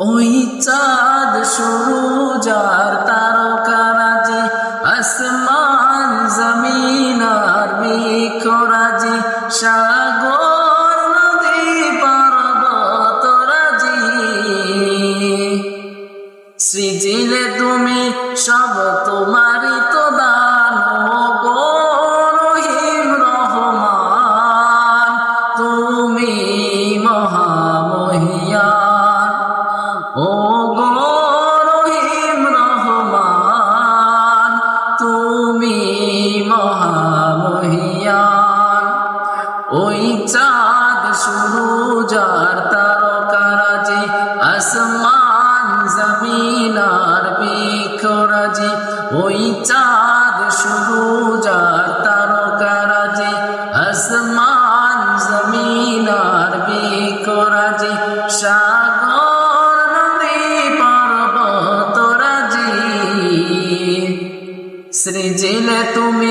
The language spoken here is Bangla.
ওই চাঁদ সুরুজ আর তারকারাজি, আসমান জমিন আর বৃক্ষরাজি, সাগর নদী পর্বতরাজি, সৃজিলে তুমি সব তোমারই তো দান। ও গো রহিম রহমান, তুমি মহামহিয়ান। ও গো রহিম রহমান, তুমি মহামহিয়ান। ওই চাঁদ সুরুজ আর তারকারাজি, আসমান জমিন আর বৃক্ষরাজি, ওই চাঁদ সুরুজ আর তারকারাজি, আসমান জমিন আর বৃক্ষরাজি, সাগর নদী পর্বতরাজি, সৃজিলে তুমি